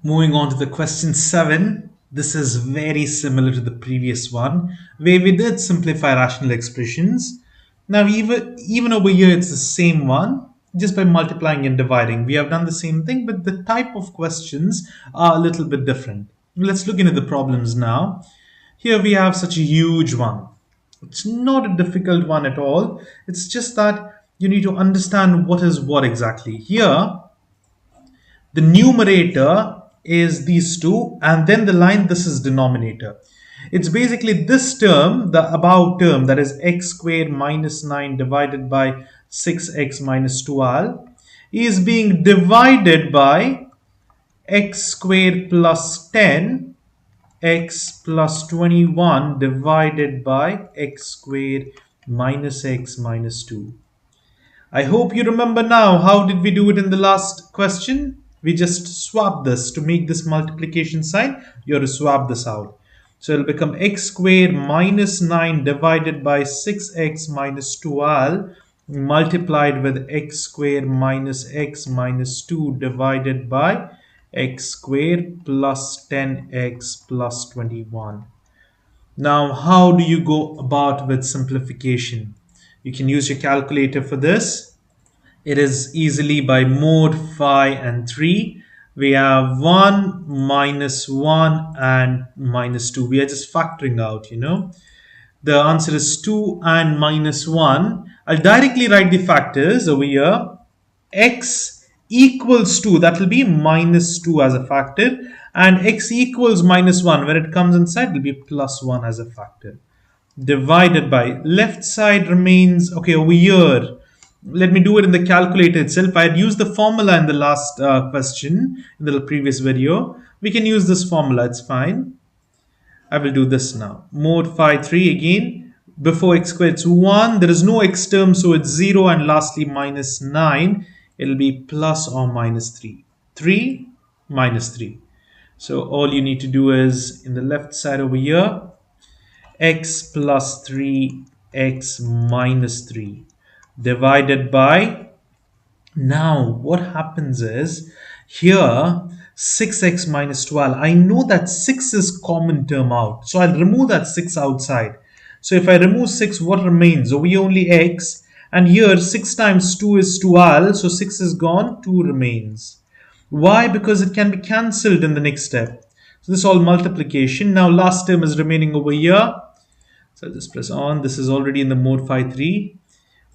Moving on to the question 7. This is very similar to the previous one where we did simplify rational expressions. Now, even over here, it's the same one just by multiplying and dividing. We have done the same thing, but the type of questions are a little bit different. Let's look into the problems now. Here we have such a huge one. It's not a difficult one at all. It's just that you need to understand what is what exactly. Here, the numerator is these two, and then the line, this is denominator. It's basically this term, the above term, that is x squared minus 9 divided by 6x minus 12, is being divided by x squared plus 10 x plus 21 divided by x squared minus x minus 2. I hope you remember now. How did we do it in the last question? We just swapped this to make this multiplication sign. You have to swap this out. So it'll become x squared minus 9 divided by 6x minus 12 multiplied with x squared minus x minus 2 divided by x squared plus 10x plus 21. Now, how do you go about with simplification? You can use your calculator for this. It is easily by mod 5 and 3. We have 1 minus 1 and minus 2. We are just factoring out. The answer is 2 and minus 1. I'll directly write the factors over here. X equals 2, that will be minus 2 as a factor, and x equals minus 1, when it comes inside, it will be plus 1 as a factor. Divided by, left side remains, okay, over here. Let me do it in the calculator itself. I had used the formula in the last question, in the previous video. We can use this formula, it's fine. I will do this now. Mod 5, 3 again. Before x squared, it's 1. There is no x term, so it's 0. And lastly, minus 9. It'll be plus or minus 3. 3 minus 3. So all you need to do is, in the left side over here, x plus 3, x minus 3 divided by, now what happens is, here 6x minus 12, I know that 6 is common term out, so I'll remove that 6 outside. So if I remove 6, what remains? Over here only x, and here 6 times 2 is 12, so 6 is gone, 2 remains. Why? Because it can be cancelled in the next step. So this is all multiplication. Now last term is remaining over here. So I'll just press on. This is already in the mod 5 3.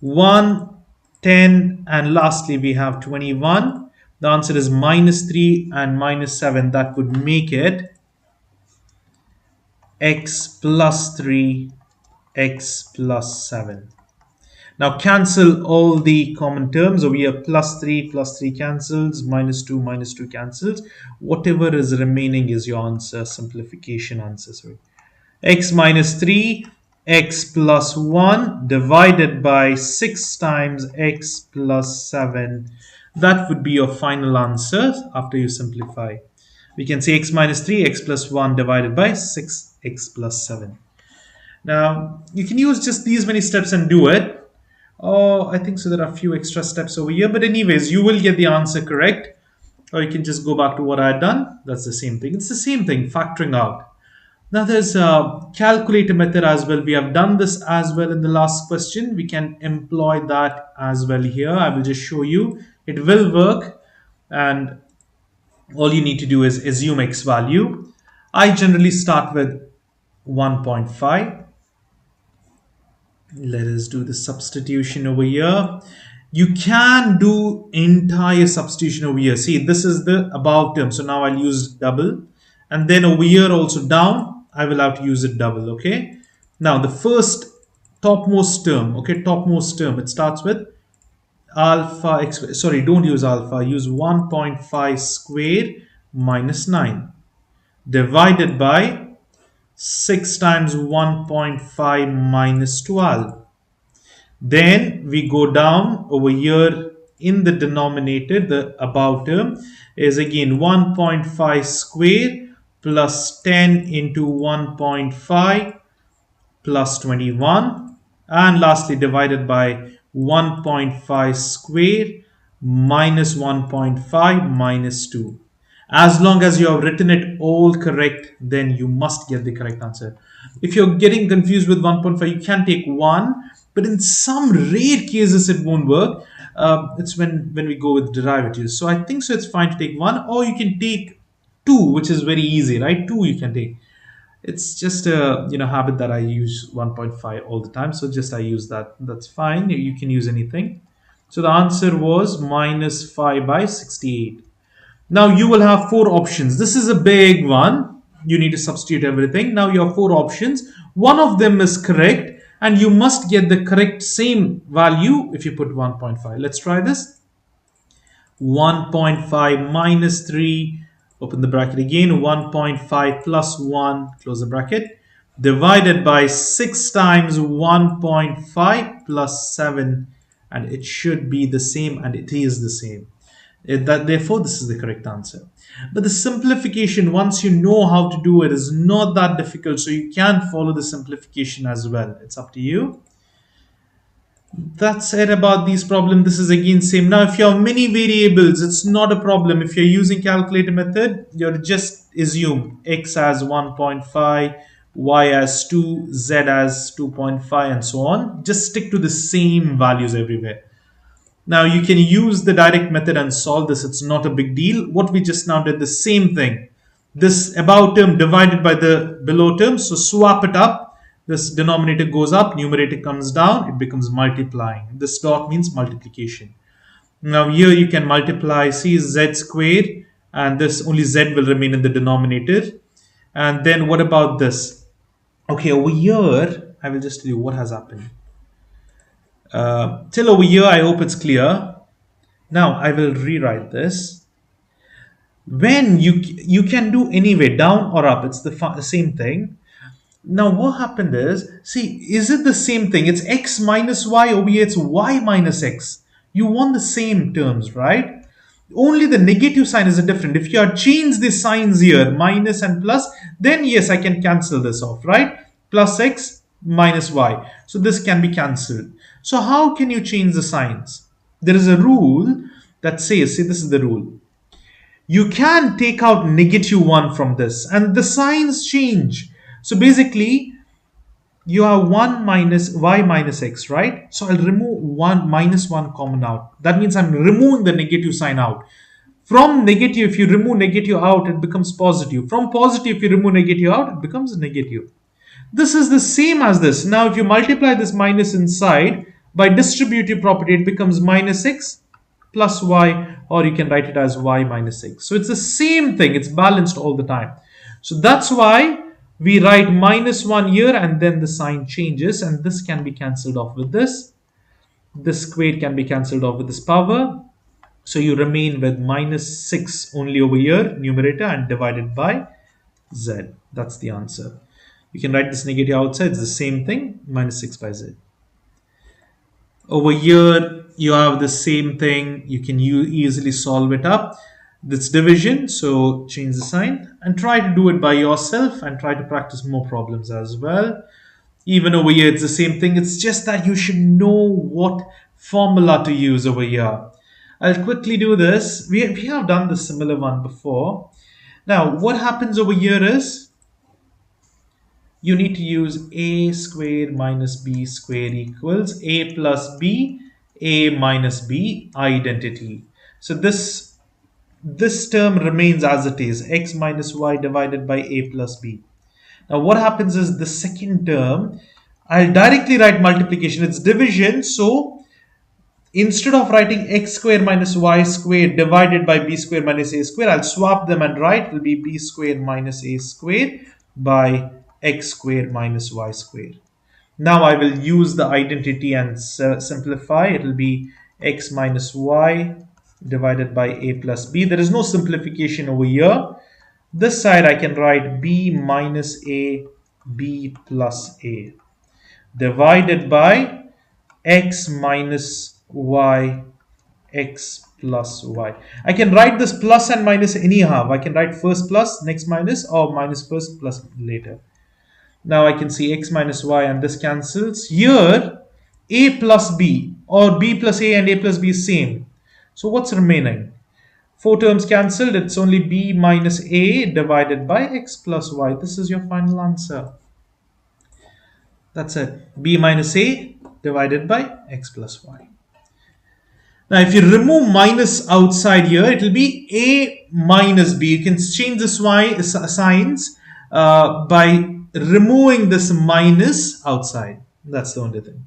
1, 10, and lastly we have 21. The answer is minus 3 and minus 7. That would make it x plus 3, x plus 7. Now cancel all the common terms. Over here, plus 3 cancels, minus 2 cancels. Whatever is remaining is your answer, simplification answer. Sorry. X minus 3, x plus 1 divided by 6 times x plus 7. That would be your final answer after you simplify. We can say x minus 3, x plus 1 divided by 6, x plus 7. Now, you can use just these many steps and do it. Oh, I think so. There are a few extra steps over here. But anyways, you will get the answer correct. Or you can just go back to what I had done. That's the same thing. It's the same thing, factoring out. Now there's a calculator method as well. We have done this as well in the last question. We can employ that as well here. I will just show you. It will work. And all you need to do is assume x value. I generally start with 1.5. Let us do the substitution over here. You can do entire substitution over here. See, this is the above term. So now I'll use double. And then over here also down, I will have to use it double. Okay. Now the first topmost term. Okay, topmost term. It starts with alpha x. Sorry, don't use alpha. Use 1.5 squared minus 9 divided by 6 times 1.5 minus 12. Then we go down over here in the denominator. The above term is again 1.5 square plus 10 into 1.5 plus 21, and lastly divided by 1.5 square minus 1.5 minus 2. As long as you have written it all correct, then you must get the correct answer. If you're getting confused with 1.5, you can take 1, but in some rare cases it won't work. It's when we go with derivatives. So I think so it's fine to take 1, or you can take 2, which is very easy, right? 2 you can take. It's just a habit that I use 1.5 all the time. So just I use that. That's fine. You can use anything. So the answer was minus 5 by 68. Now you will have four options. This is a big one. You need to substitute everything. Now you have four options. One of them is correct, and you must get the correct same value if you put 1.5. Let's try this. 1.5 minus 3, open the bracket again, 1.5 plus 1, close the bracket, divided by 6 times 1.5 plus 7, and it should be the same, and it is the same. Therefore, this is the correct answer. But the simplification, once you know how to do it, is not that difficult, so you can follow the simplification as well. It's up to you. That's it about these problems. This is again same. Now, if you have many variables, it's not a problem. If you're using calculator method, you're just assume x as 1.5, y as 2, z as 2.5, and so on. Just stick to the same values everywhere. Now you can use the direct method and solve this. It's not a big deal. What we just now did, the same thing. This above term divided by the below term. So swap it up. This denominator goes up, numerator comes down, it becomes multiplying. This dot means multiplication. Now here you can multiply, see z squared, and this only z will remain in the denominator. And then what about this? Okay, over here, I will just tell you what has happened. Till over here, I hope it's clear. Now I will rewrite this. When you can do anyway, down or up, it's the same thing. Now what happened is, see, is it the same thing? It's x minus y, over here it's y minus x. You want the same terms, right? Only the negative sign is different. If you had changed the signs here, minus and plus, then yes, I can cancel this off, right? Plus x minus y. So this can be cancelled. So how can you change the signs? There is a rule that says, see, this is the rule. You can take out negative 1 from this and the signs change. So basically, you have 1 minus y minus x, right? So I'll remove 1 minus 1 common out. That means I'm removing the negative sign out. From negative, if you remove negative out, it becomes positive. From positive, if you remove negative out, it becomes negative. This is the same as this. Now, if you multiply this minus inside, by distributive property, it becomes minus x plus y, or you can write it as y minus x. So it's the same thing. It's balanced all the time. So that's why we write minus 1 here, and then the sign changes, and this can be cancelled off with this. This squared can be cancelled off with this power. So you remain with minus 6 only over here, numerator, and divided by z. That's the answer. You can write this negative outside. It's the same thing, minus 6 by z. Over here, you have the same thing. You can easily solve it up. This division, so change the sign and try to do it by yourself and try to practice more problems as well. Even over here, it's the same thing. It's just that you should know what formula to use over here. I'll quickly do this. We have done the similar one before. Now, what happens over here is you need to use a squared minus b squared equals a plus b, a minus b identity. So this term remains as it is, x minus y divided by a plus b. Now what happens is the second term, I'll directly write multiplication. It's division, so instead of writing x squared minus y squared divided by b squared minus a squared, I'll swap them and write it will be b squared minus a squared by x squared minus y squared. Now I will use the identity and simplify. It will be x minus y divided by a plus b. There is no simplification over here. This side I can write b minus a, b plus a divided by x minus y, x plus y. I can write this plus and minus anyhow. I can write first plus, next minus, or minus first, plus later. Now I can see x minus y, and this cancels. Here, a plus b or b plus a and a plus b is same. So what's remaining? Four terms cancelled, it's only b minus a divided by x plus y. This is your final answer. That's it. B minus a divided by x plus y. Now, if you remove minus outside here, it will be a minus b. You can change the signs by removing this minus outside. That's the only thing.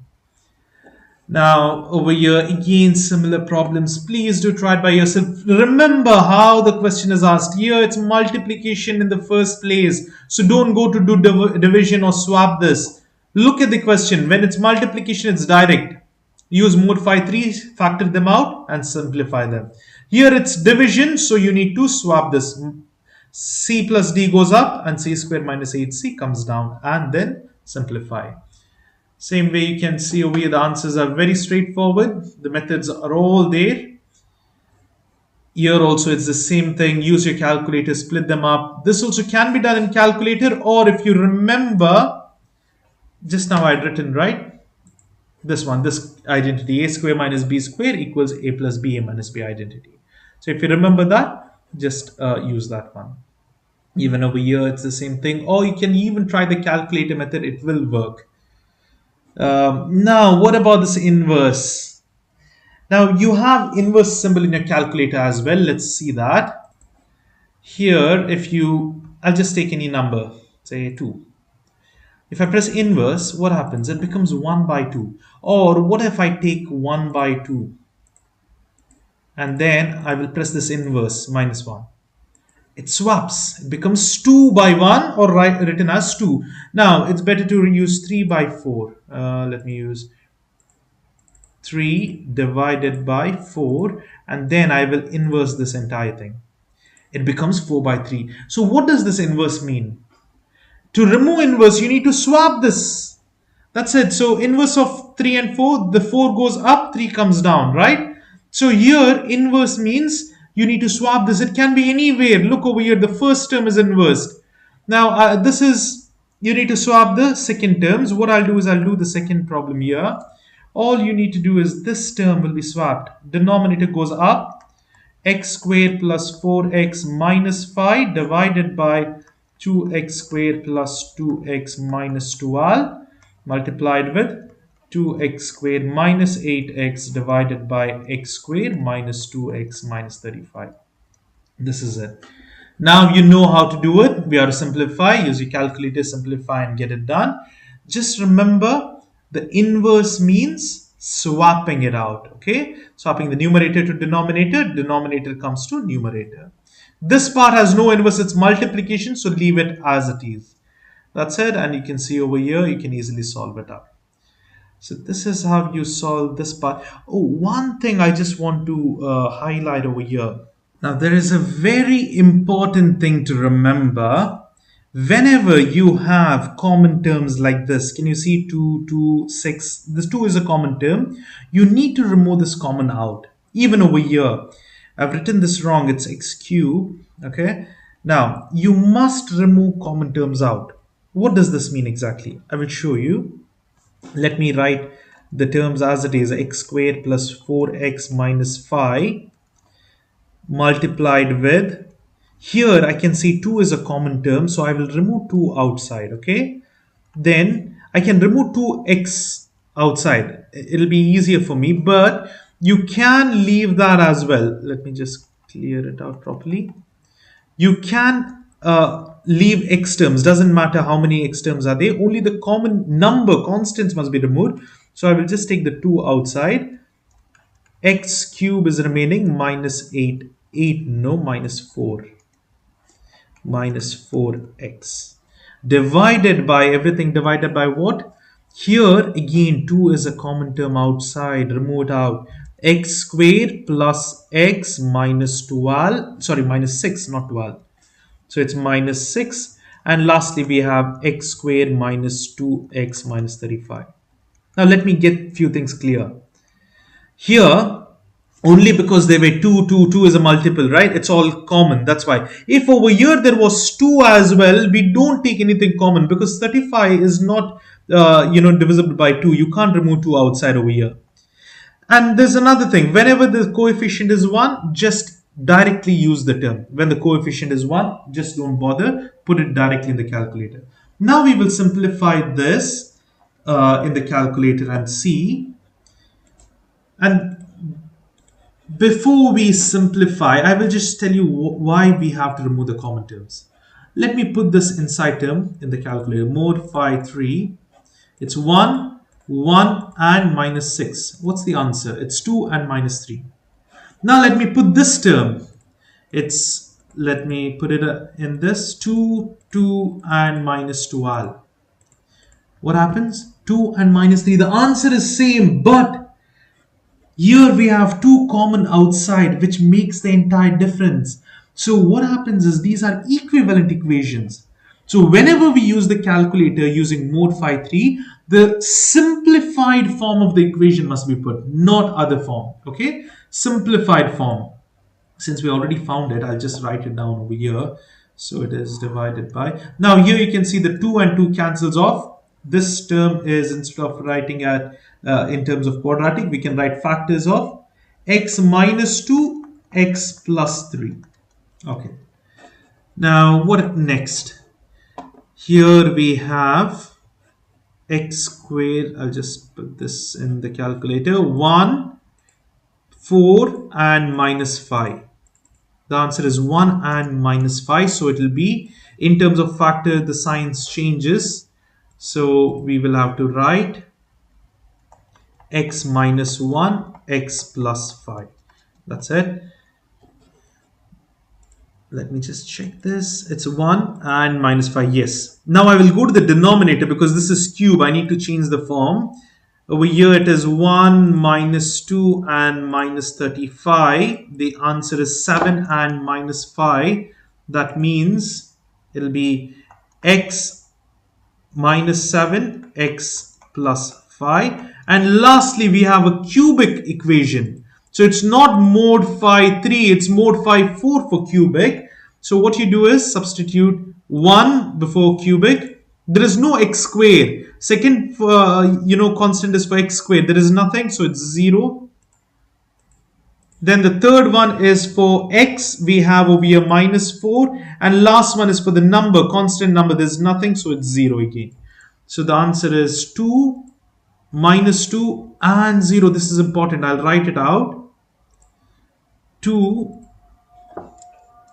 Now, over here, again, similar problems. Please do try it by yourself. Remember how the question is asked. Here, it's multiplication in the first place. So don't go to do division or swap this. Look at the question. When it's multiplication, it's direct. Use mode 5 3, factor them out and simplify them. Here, it's division, so you need to swap this. C plus D goes up and C squared minus 8C comes down, and then simplify. Same way you can see over here, the answers are very straightforward. The methods are all there. Here also it's the same thing. Use your calculator, split them up. This also can be done in calculator, or if you remember, just now I had written, right? This one, this identity, a square minus b square equals a plus b, a minus b identity. So if you remember that, just use that one. Even over here, it's the same thing. Or you can even try the calculator method, it will work. Now, what about this inverse? Now, you have inverse symbol in your calculator as well. Let's see that. Here, I'll just take any number, say 2. If I press inverse, what happens? It becomes 1 by 2. Or what if I take 1 by 2? And then I will press this inverse, minus 1. It swaps. It becomes 2 by 1 or written as 2. Now, it's better to use 3 by 4. Let me use 3 divided by 4. And then I will inverse this entire thing. It becomes 4 by 3. So what does this inverse mean? To remove inverse, you need to swap this. That's it. So inverse of 3 and 4, the 4 goes up, 3 comes down, right? So here, inverse means you need to swap this. It can be anywhere. Look over here, the first term is inversed. Now, you need to swap the second terms. What I'll do is I'll do the second problem here. All you need to do is this term will be swapped. Denominator goes up. X squared plus 4x minus 5 divided by 2x squared plus 2x minus 12 multiplied with 2x squared minus 8x divided by x squared minus 2x minus 35. This is it. Now you know how to do it. We have to simplify. Use your calculator, simplify and get it done. Just remember, the inverse means swapping it out. Okay, swapping the numerator to denominator. Denominator comes to numerator. This part has no inverse, it's multiplication, so leave it as it is. That's it, and you can see over here, you can easily solve it up. So this is how you solve this part. Oh, one thing I just want to highlight over here. Now, there is a very important thing to remember. Whenever you have common terms like this, can you see 2, 2, 6? This 2 is a common term. You need to remove this common out. Even over here, I've written this wrong. It's x cubed. Okay. Now, you must remove common terms out. What does this mean exactly? I will show you. Let me write the terms as it is. X squared plus 4x minus 5 multiplied with, here I can see 2 is a common term, so I will remove 2 outside. Okay, then I can remove 2x outside. It'll be easier for me, but you can leave that as well. Let me just clear it out properly. You can leave x terms. Doesn't matter how many x terms are there, only the common number constants must be removed. So I will just take the 2 outside. X cube is remaining minus 8. Minus 4. Minus 4x. Divided by everything, divided by what? Here again 2 is a common term outside. Remove it out. X squared plus x minus 12. Sorry, minus 6, not 12. So it's minus 6. And lastly, we have x squared minus 2x minus 35. Now let me get few things clear. Here, only because there were 2 is a multiple, right? It's all common. That's why. If over here there was 2 as well, we don't take anything common because 35 is not, divisible by 2. You can't remove 2 outside over here. And there's another thing. Whenever the coefficient is 1, just directly use the term. When the coefficient is 1, just don't bother, put it directly in the calculator. Now we will simplify this in the calculator and see. And before we simplify, I will just tell you why we have to remove the common terms. Let me put this inside term in the calculator. Mod phi 3. It's 1, 1 and minus 6. What's the answer? It's 2 and minus 3. Now let me put this term. Let me put it in this 2, 2 and minus 2. What happens? 2 and minus 3. The answer is same, but here we have two common outside, which makes the entire difference. So what happens is these are equivalent equations. So whenever we use the calculator using mod phi 3, the simplified form of the equation must be put, not other form. Okay, simplified form. Since we already found it, I'll just write it down over here. So it is divided by. Now here you can see the 2 and 2 cancels off. This term is, instead of writing at in terms of quadratic, we can write factors of x minus 2, x plus 3. Okay. Now what next? Here we have x squared. I'll just put this in the calculator. 1, 4 and minus 5. The answer is 1 and minus 5. So it will be, in terms of factor, the signs changes. So we will have to write x minus 1, x plus 5. That's it. Let me just check this. It's 1 and minus 5. Yes. Now I will go to the denominator because this is cube. I need to change the form. Over here it is 1 minus 2 and minus 35. The answer is 7 and minus 5. That means it will be x minus 7, x plus 5. And lastly, we have a cubic equation. So it's not mod phi 3, it's mod phi 4 for cubic. So what you do is substitute 1 before cubic. There is no x square. Second, constant is for x squared. There is nothing, so it's 0. Then the third one is for x. We have over here minus 4. And last one is for the number, constant number. There's nothing, so it's 0 again. So the answer is 2, minus 2 and 0. This is important. I'll write it out. 2.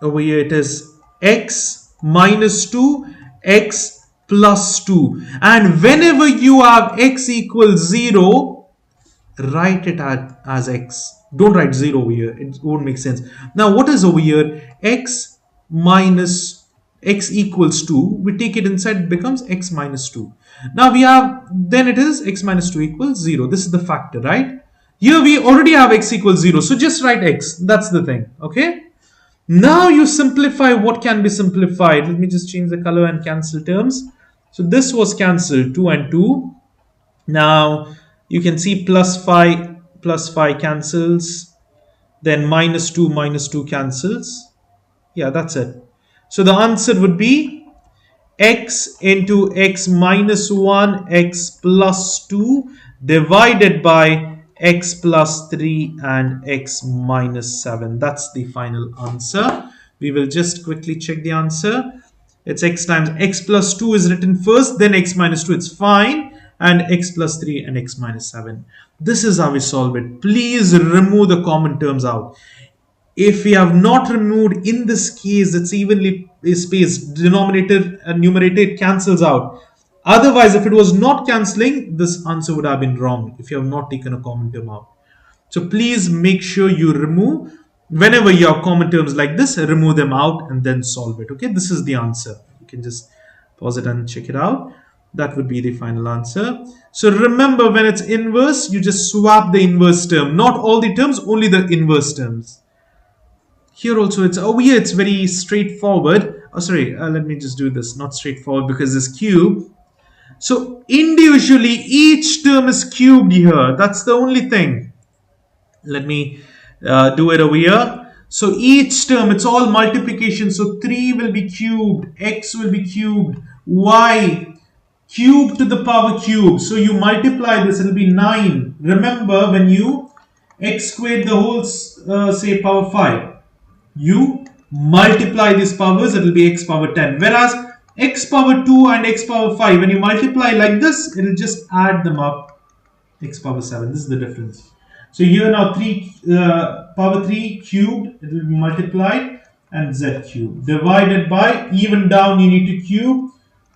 Over here it is x minus 2, x plus 2. And whenever you have x equals 0, write it as x. Don't write 0 over here. It won't make sense. Now what is over here? X minus x equals 2. We take it inside, it becomes x minus 2. Now we have, then it is x minus 2 equals 0. This is the factor, right? Here we already have x equals 0. So just write x. That's the thing. Okay. Now you simplify what can be simplified. Let me just change the color and cancel terms. So this was cancelled, 2 and 2. Now you can see plus 5 cancels. Then minus 2 cancels. Yeah, that's it. So the answer would be x into x minus 1, x plus 2 divided by x plus 3 and x minus 7. That's the final answer. We will just quickly check the answer. It's x times x plus 2 is written first, then x minus 2. It's fine. And x plus 3 and x minus 7. This is how we solve it. Please remove the common terms out. If we have not removed, in this case, it's evenly spaced. Denominator and numerator, it cancels out. Otherwise, if it was not cancelling, this answer would have been wrong if you have not taken a common term out. So please make sure you remove. Whenever you have common terms like this, remove them out and then solve it. Okay, this is the answer. You can just pause it and check it out. That would be the final answer. So remember, when it's inverse, you just swap the inverse term. Not all the terms, only the inverse terms. Here also, it's very straightforward. Oh, sorry, let me just do this. Not straightforward because this cube. So individually, each term is cubed here. That's the only thing. Let me do it over here. So each term, it's all multiplication. So 3 will be cubed, x will be cubed, y cubed to the power cube. So you multiply this, it will be 9. Remember, when you x squared the whole, say, power 5. You multiply these powers, it will be x power 10. Whereas x power 2 and x power 5, when you multiply like this, it will just add them up, x power 7. This is the difference. So here now 3 power 3 cubed, it will be multiplied, and z cubed. Divided by, even down you need to cube.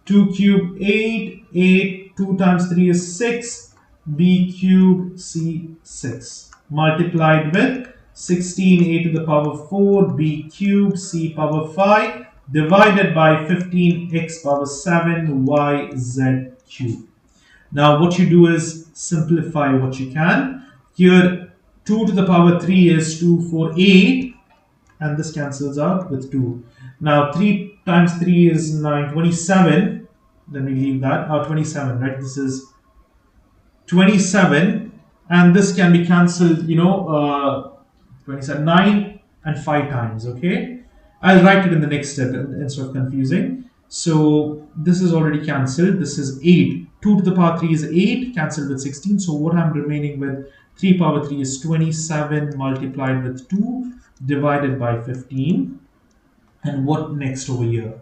2 cubed 8, 8, 2 times 3 is 6, b cubed c 6. Multiplied with 16 a to the power 4, b cubed c power 5, divided by 15 x power 7, y z cubed. Now what you do is simplify what you can. Here 2 to the power 3 is 2, 4, 8, and this cancels out with 2. Now 3 times 3 is 9, 27. Let me leave that. 27, right? This is 27, and this can be cancelled, 27, 9 and 5 times, okay? I'll write it in the next step instead of confusing. So this is already cancelled. This is 8. 2 to the power 3 is 8, cancelled with 16. So what I'm remaining with, 3 power 3 is 27 multiplied with 2 divided by 15. And what next over here?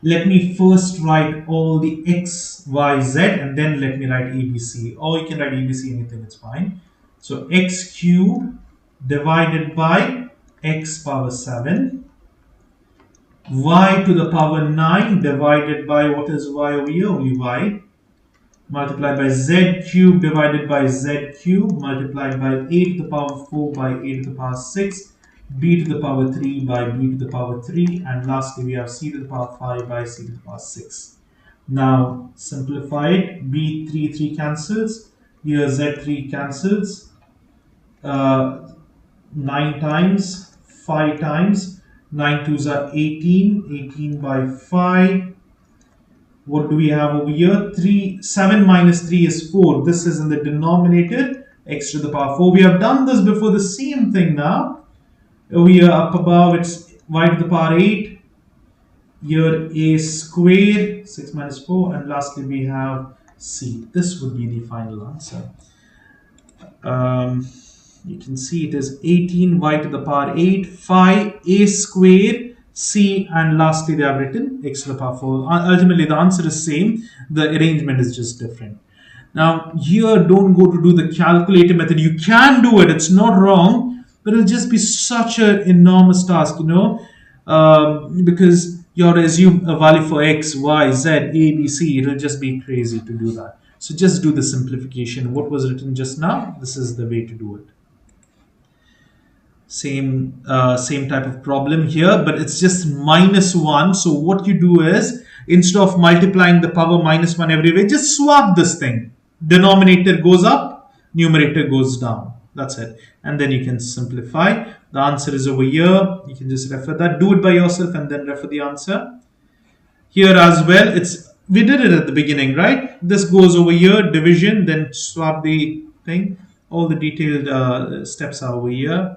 Let me first write all the x, y, z, and then let me write ABC. Or you can write ABC, anything, it's fine. So x cubed divided by x power 7, y to the power 9 divided by, what is y over here? Only y, multiplied by z cubed divided by z cubed, multiplied by a to the power 4 by a to the power 6, b to the power 3 by b to the power 3, and lastly we have c to the power 5 by c to the power 6. Now simplify it. b3 3 cancels, here z3 cancels, 9 times, 5 times, 9 twos are 18, 18 by 5. What do we have over here? 7 minus 3 is 4. This is in the denominator, x to the power 4. We have done this before, the same thing now. Over here up above, it's y to the power 8. Here a squared, 6 minus 4. And lastly we have c. This would be the final answer. You can see it is 18 y to the power 8, 5 a squared, c, and lastly they have written x to the power 4. Ultimately the answer is same, the arrangement is just different. Now here don't go to do the calculator method. You can do it, it's not wrong, but it'll just be such an enormous task, because you have to assume a value for x, y, z, a, b, c. It'll just be crazy to do that. So just do the simplification. What was written just now, this is the way to do it. Same type of problem here, but it's just -1. So what you do is, instead of multiplying the power -1 everywhere, just swap this thing. Denominator goes up, numerator goes down. That's it. And then you can simplify. The answer is over here. You can just refer that. Do it by yourself and then refer the answer. Here as well, we did it at the beginning, right? This goes over here, division, then swap the thing. All the detailed steps are over here.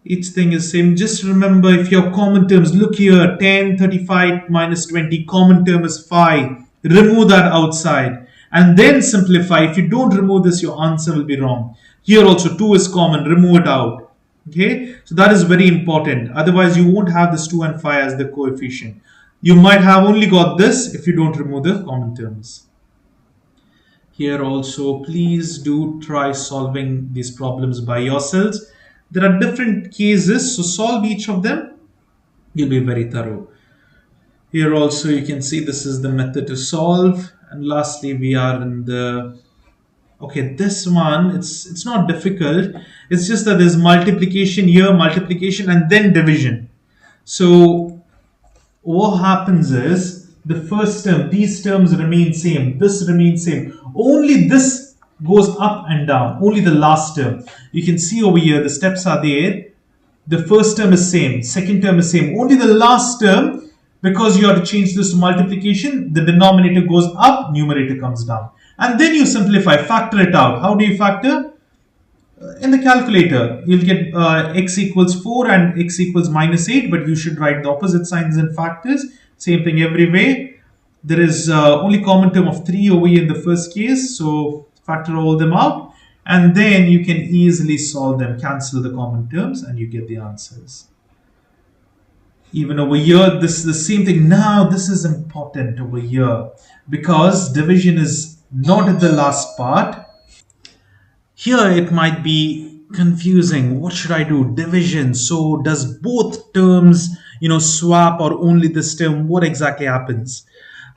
Each thing is same. Just remember, if your common terms, look here, 10, 35 minus 20, common term is 5. Remove that outside and then simplify. If you don't remove this, your answer will be wrong. Here also 2 is common, remove it out. Okay, so that is very important. Otherwise, you won't have this 2 and 5 as the coefficient. You might have only got this if you don't remove the common terms. Here also, please do try solving these problems by yourselves. There are different cases, so solve each of them. You'll be very thorough. Here also you can see this is the method to solve. And lastly, we are in the, okay, this one, it's not difficult. It's just that there's multiplication here, multiplication, and then division. So what happens is, the first term, these terms remain same, this remains same. Only this goes up and down, only the last term. You can see over here, the steps are there. The first term is same, second term is same. Only the last term, because you have to change this to multiplication, the denominator goes up, numerator comes down. And then you simplify, factor it out. How do you factor? In the calculator, you'll get x equals 4 and x equals -8, but you should write the opposite signs and factors. Same thing every way. There is only common term of 3 over here in the first case, so factor all them out, and then you can easily solve them, cancel the common terms, and you get the answers. Even over here, this is the same thing. Now, this is important over here because division is not at the last part. Here, it might be confusing. What should I do? Division. So, does both terms, swap or only this term? What exactly happens?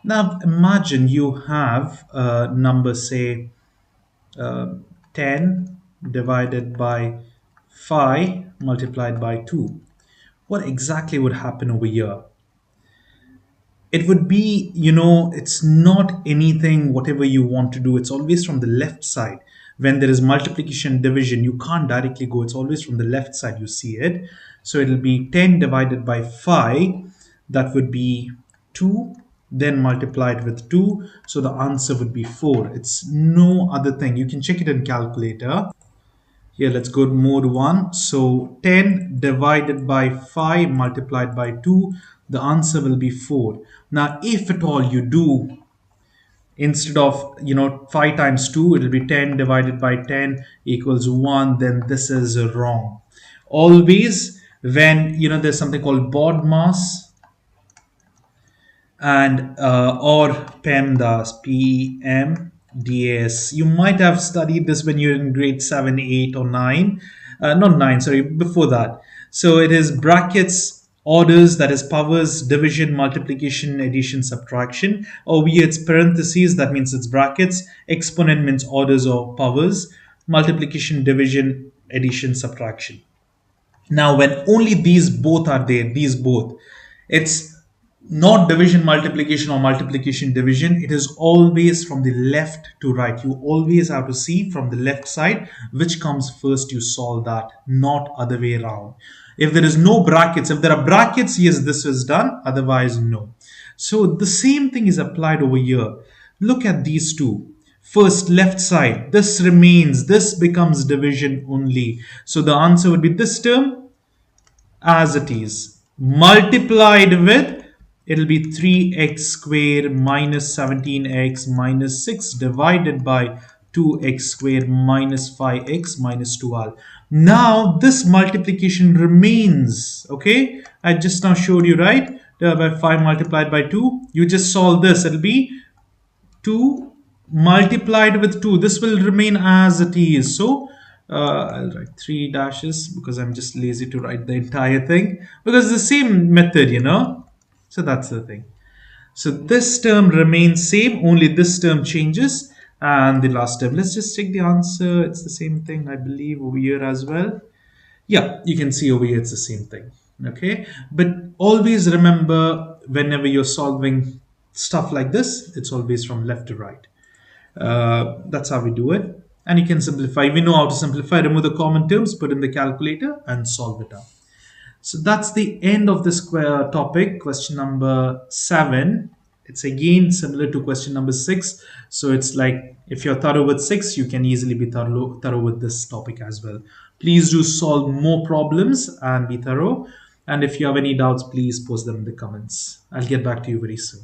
Now, imagine you have a number, say, uh, 10 divided by 5 multiplied by 2. What exactly would happen over here? It would be, it's not anything whatever you want to do. It's always from the left side. When there is multiplication division, you can't directly go. It's always from the left side you see it. So it'll be 10 divided by 5. That would be 2, then multiplied with 2. So the answer would be 4. It's no other thing. You can check it in calculator. Here, let's go to mode 1. So 10 divided by 5 multiplied by 2, the answer will be 4. Now, if at all you do, instead of 5 times 2, it will be 10 divided by 10 equals 1, then this is wrong. Always when there's something called BODMAS, and or PEMDAS. You might have studied this when you're in grade 7, 8, or 9. Not 9, sorry, before that. So it is brackets, orders, that is powers, division, multiplication, addition, subtraction. Over here it's parentheses, that means it's brackets. Exponent means orders or powers. Multiplication, division, addition, subtraction. Now, when only these both are there, these both, it's not division multiplication or multiplication division. It is always from the left to right. You always have to see from the left side which comes first. You solve that, not other way around. If there is no brackets, if there are brackets, yes, this is done. Otherwise, no. So the same thing is applied over here. Look at these two. First, left side, this remains, this becomes division only. So the answer would be this term as it is, multiplied with, it'll be 3x squared minus 17x minus 6 divided by 2x squared minus 5x minus 12. Now this multiplication remains. Okay, I just now showed you, right? By 5 multiplied by 2, you just solve this. It'll be 2 multiplied with 2. This will remain as it is. So I'll write 3 dashes because I'm just lazy to write the entire thing, because it's the same method. So that's the thing. So this term remains same, only this term changes, and the last term. Let's just check the answer. It's the same thing, I believe, over here as well. Yeah, you can see over here it's the same thing. Okay, but always remember, whenever you're solving stuff like this, it's always from left to right. That's how we do it. And you can simplify. We know how to simplify. Remove the common terms, put in the calculator, and solve it out. So that's the end of this topic, question number 7. It's again similar to question number 6. So it's like, if you're thorough with 6, you can easily be thorough with this topic as well. Please do solve more problems and be thorough. And if you have any doubts, please post them in the comments. I'll get back to you very soon.